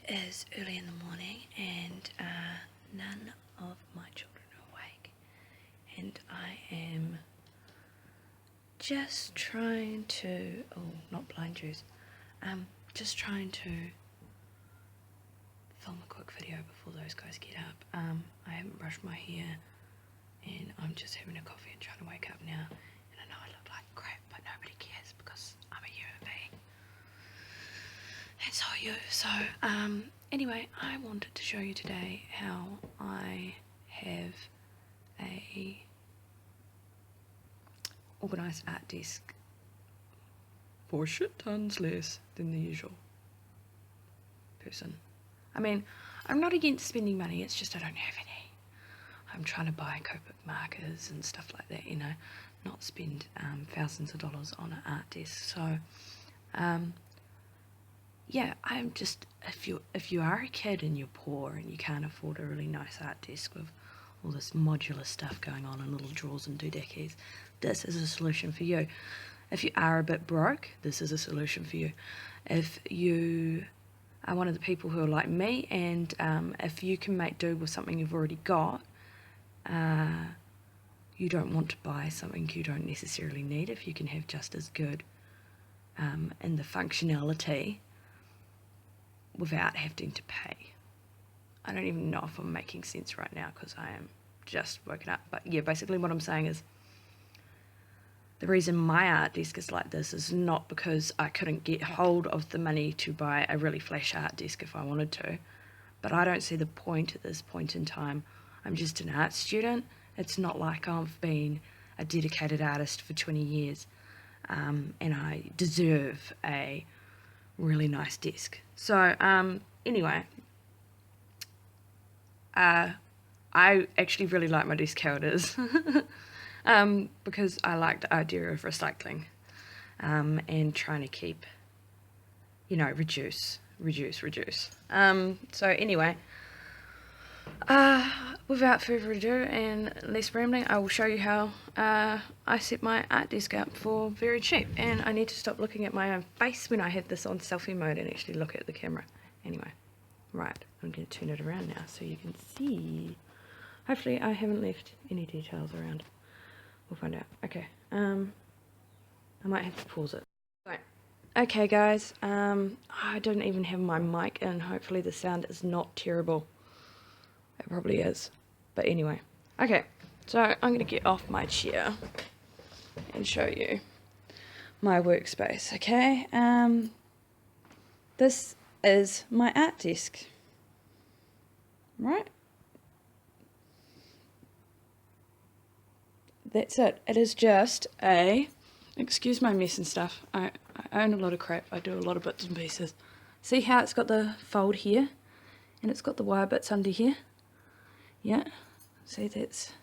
is early in the morning and none of my children are awake, and I am just trying to, not blind juice, just trying to film a quick video before those guys get up. I haven't brushed my hair and I'm just having a coffee and trying to wake up now, and I know I look like crap, but nobody cares because I'm a human being. And so are you. So anyway, I wanted to show you today how I have a organised art desk for shit tons less than the usual person. I mean, I'm not against spending money, it's just I don't have any. I'm trying to buy Copic markers and stuff like that, you know, not spend thousands of dollars on an art desk. So yeah, I'm just, if you are a kid and you're poor and you can't afford a really nice art desk with all this modular stuff going on and little drawers and doohickeys, this is a solution for you. If you are a bit broke, this is a solution for you. If you are one of the people who are like me, and if you can make do with something you've already got, you don't want to buy something you don't necessarily need if you can have just as good and the functionality without having to pay. I don't even know if I'm making sense right now because I am just woken up. But yeah, basically what I'm saying is the reason my art desk is like this is not because I couldn't get hold of the money to buy a really flash art desk if I wanted to, but I don't see the point at this point in time. I'm just an art student. It's not like I've been a dedicated artist for 20 years and I deserve a really nice desk. So anyway, I actually really like my desk how it is because I like the idea of recycling and trying to keep, you know, reduce. So anyway, without further ado and less rambling, I will show you how I set my art desk up for very cheap. And I need to stop looking at my own face when I have this on selfie mode and actually look at the camera. Anyway, right, I'm going to turn it around now so you can see. Hopefully I haven't left any details around. We'll find out. Okay, I might have to pause it. Right. Okay guys, I don't even have my mic in. Hopefully the sound is not terrible. It probably is. But anyway. Okay, so I'm going to get off my chair and show you my workspace, okay? This is my art desk. Right? That's it. It is just a... Excuse my mess and stuff. I own a lot of crap. I do a lot of bits and pieces. See how it's got the fold here? And it's got the wire bits under here? Yeah. See, that's...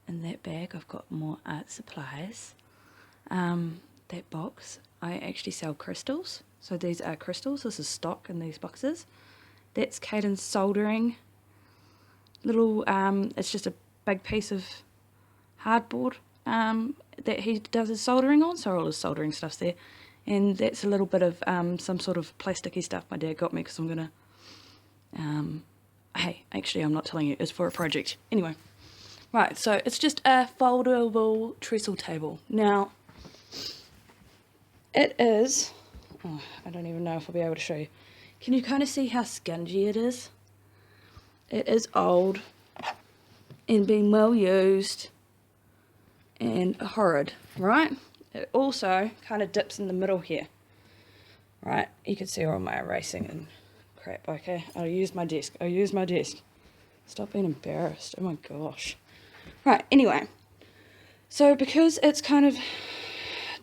in that bag I've got more art supplies. That box, I actually sell crystals. So these are crystals. This is stock in these boxes. That's Caden's soldering. Little, it's just a big piece of hardboard that he does his soldering on, so all his soldering stuff's there. And that's a little bit of some sort of plasticky stuff my dad got me because I'm gonna hey, actually I'm not telling you, it's for a project. Anyway, right, so it's just a foldable trestle table. Now, it is, I don't even know if I'll be able to show you. Can you kind of see how scungy it is? It is old and been well used and horrid, right? It also kind of dips in the middle here, right? You can see all my erasing and crap. Okay, I'll use my desk. Stop being embarrassed. Oh my gosh. Right, anyway, so because it's kind of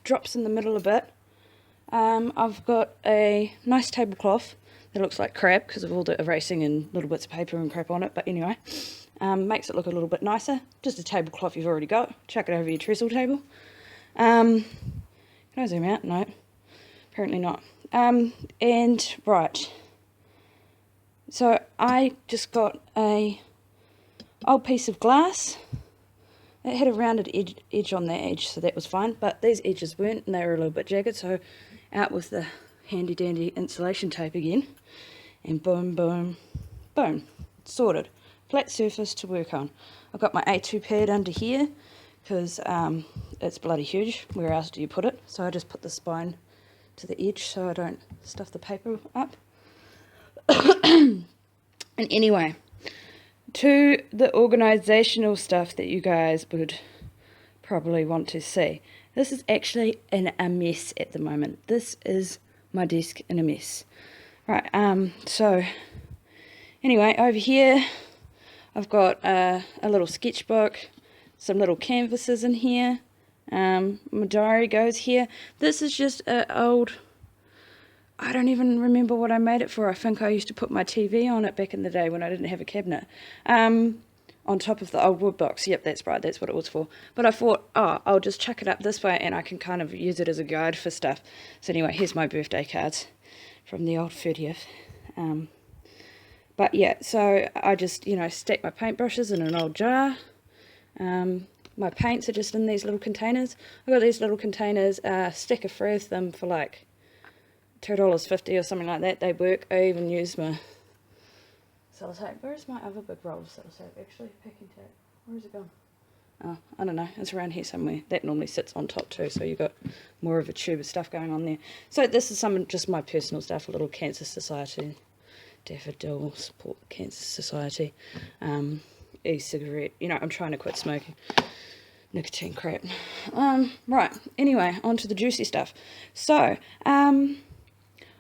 drops in the middle a bit, I've got a nice tablecloth that looks like crap because of all the erasing and little bits of paper and crap on it, but anyway, makes it look a little bit nicer. Just a tablecloth you've already got. Chuck it over your trestle table. Can I zoom out? No, apparently not. And right, so I just got a old piece of glass. It had a rounded edge on that edge, so that was fine, but these edges weren't, and they were a little bit jagged, so out with the handy dandy insulation tape again, and boom, boom, boom, sorted. Flat surface to work on. I've got my A2 pad under here because it's bloody huge. Where else do you put it? So I just put the spine to the edge so I don't stuff the paper up. And anyway, to the organisational stuff that you guys would probably want to see. This is actually in a mess at the moment. This is my desk in a mess. Right, so anyway, over here I've got a little sketchbook, some little canvases in here. My diary goes here. This is just an old, I don't even remember what I made it for. I think I used to put my TV on it back in the day when I didn't have a cabinet. On top of the old wood box. Yep, that's right, that's what it was for. But I thought, oh, I'll just chuck it up this way and I can kind of use it as a guide for stuff. So anyway, here's my birthday cards from the old 30th. But yeah, so I just, you know, stack my paintbrushes in an old jar. My paints are just in these little containers. I've got these little containers, stack of three of them for like $2.50 or something like that. They work. I even use my sellotape. Where's my other big roll of sellotape? Actually, packing tape. Where's it gone? Oh, I don't know. It's around here somewhere. That normally sits on top too, so you've got more of a tube of stuff going on there. So this is some just my personal stuff. A little Cancer Society, daffodil, support Cancer Society, e-cigarette. You know, I'm trying to quit smoking. Nicotine crap. Right. Anyway, on to the juicy stuff. So,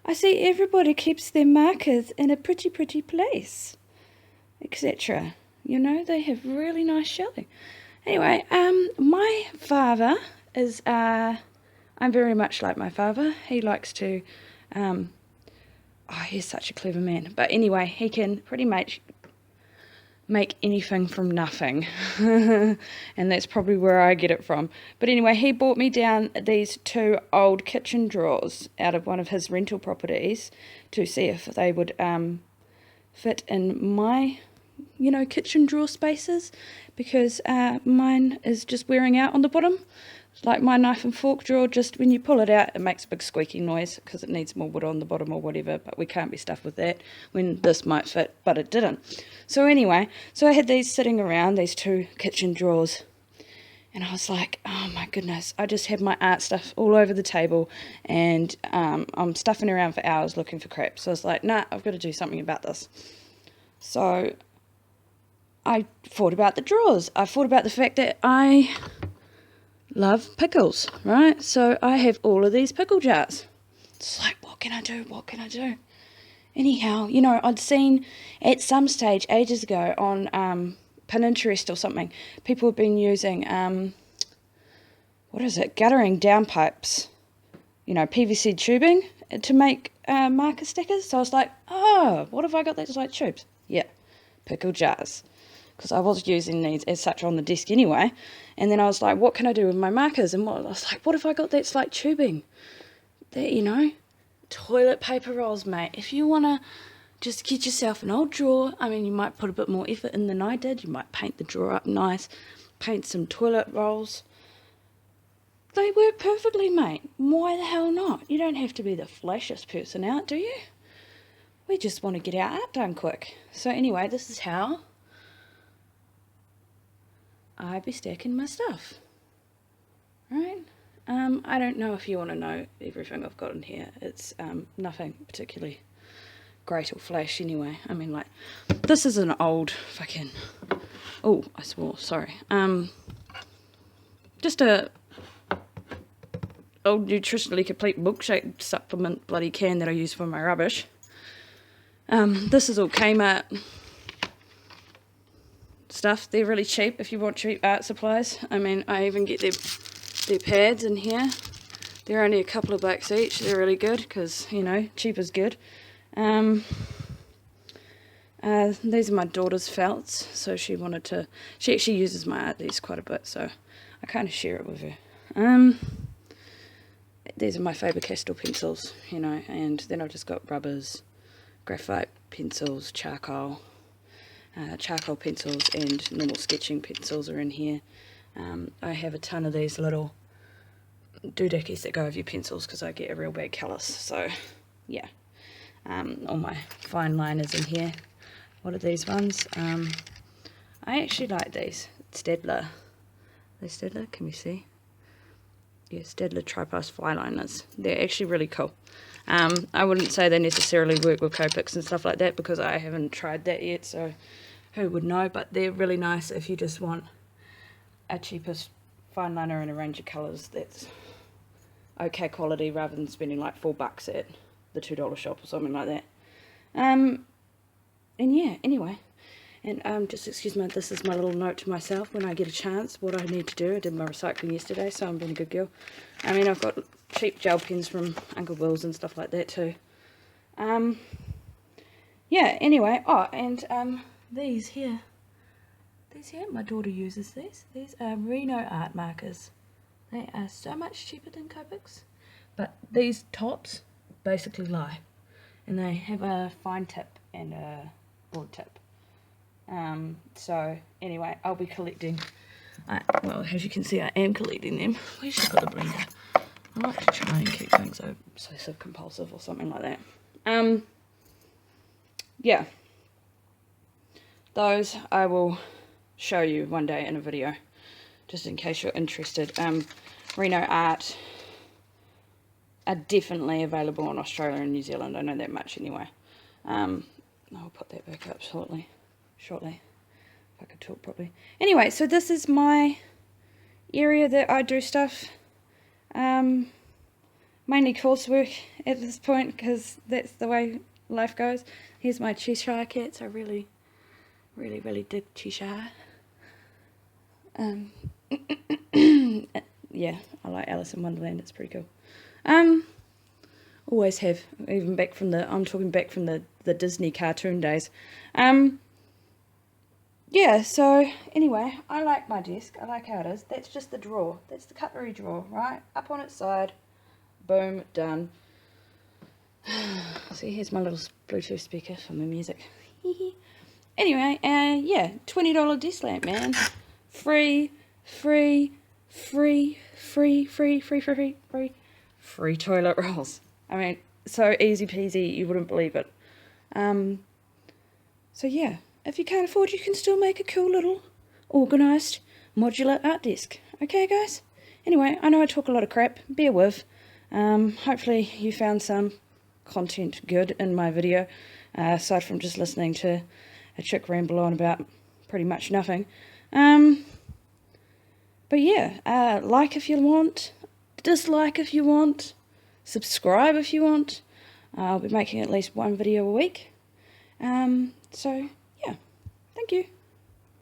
I see everybody keeps their markers in a pretty place, etc. You know, they have really nice shelving. Anyway, my father is, I'm very much like my father. He likes to, oh, he's such a clever man. But anyway, he can pretty much make anything from nothing. And that's probably where I get it from. But anyway, he bought me down these two old kitchen drawers out of one of his rental properties to see if they would fit in my, you know, kitchen drawer spaces, because mine is just wearing out on the bottom. Like my knife and fork drawer, just when you pull it out, it makes a big squeaky noise because it needs more wood on the bottom or whatever, but we can't be stuffed with that when this might fit, but it didn't. So anyway, so I had these sitting around, these two kitchen drawers, and I was like, oh my goodness, I just have my art stuff all over the table, and I'm stuffing around for hours looking for crap. So I was like, nah, I've got to do something about this. So I thought about the drawers. I thought about the fact that I love pickles, right? So I have all of these pickle jars. It's like, what can I do? What can I do? Anyhow, you know, I'd seen at some stage ages ago on Pinterest or something, people have been using, what is it, guttering downpipes, you know, PVC tubing to make marker stickers. So I was like, oh, what have I got that's like tubes? Yeah, pickle jars. Because I was using these as such on the desk anyway. And then I was like, what can I do with my markers? And I was like, what have I got that's like tubing? That, you know, toilet paper rolls, mate. If you want to just get yourself an old drawer, I mean, you might put a bit more effort in than I did. You might paint the drawer up nice, paint some toilet rolls. They work perfectly, mate. Why the hell not? You don't have to be the flashiest person out, do you? We just want to get our art done quick. So anyway, this is how I be stacking my stuff, right? I don't know if you want to know everything I've got in here. It's nothing particularly great or flash anyway. I mean, like, this is an old fucking, oh, I swore, sorry. Just a old nutritionally complete milkshake supplement bloody can that I use for my rubbish. This is all Kmart stuff. They're really cheap if you want cheap art supplies. I mean, I even get their pads in here. They're only a couple of bucks each. They're really good because, you know, cheap is good. These are my daughter's felts, so she actually uses my art these quite a bit, so I kind of share it with her. These are my Faber-Castell pencils, you know, and then I've just got rubbers, graphite pencils, charcoal pencils, and normal sketching pencils are in here. I have a ton of these little doohickeys that go with your pencils because I get a real bad callus. So yeah, all my fine liners in here. What are these ones? I actually like these. Staedtler. They Staedtler? Can you see? Yeah, Staedtler tri-pass fly liners. They're actually really cool. I wouldn't say they necessarily work with Copics and stuff like that because I haven't tried that yet, so who would know, but they're really nice if you just want a cheapest fine liner in a range of colours that's okay quality rather than spending like $4 at the $2 shop or something like that. And yeah, anyway, and just excuse me, this is my little note to myself when I get a chance, what I need to do. I did my recycling yesterday, so I'm being a good girl. I mean, I've got cheap gel pens from Uncle Will's and stuff like that too. Yeah, anyway, oh, and these here, my daughter uses these. These are Reno art markers. They are so much cheaper than Copics, but these tops basically lie, and they have a fine tip and a broad tip. So anyway, I'll be collecting, well, as you can see, I am collecting them. Where's she got the blender? I like to try and keep things obsessive compulsive or something like that. Yeah, those I will show you one day in a video, just in case you're interested. Reno art are definitely available in Australia and New Zealand. I know that much anyway. I'll put that back up shortly, if I could talk properly. Anyway, so this is my area that I do stuff. Mainly coursework at this point because that's the way life goes. Here's my Cheshire cats. I really dig Cheshire. Yeah, I like Alice in Wonderland. It's pretty cool. Always have, even back from I'm talking back from the Disney cartoon days. Yeah, so anyway, I like my desk. I like how it is. That's just the drawer. That's the cutlery drawer, right? Up on its side. Boom, done. See, here's my little Bluetooth speaker for my music. Anyway, yeah, $20 desk lamp, man. Free toilet rolls. I mean, so easy peasy, you wouldn't believe it. So yeah, if you can't afford, you can still make a cool little organised modular art desk. Okay, guys? Anyway, I know I talk a lot of crap. Bear with. Hopefully you found some content good in my video, aside from just listening to a chick ramble on about pretty much nothing. But yeah, like if you want, dislike if you want, subscribe if you want. I'll be making at least one video a week. So yeah, thank you.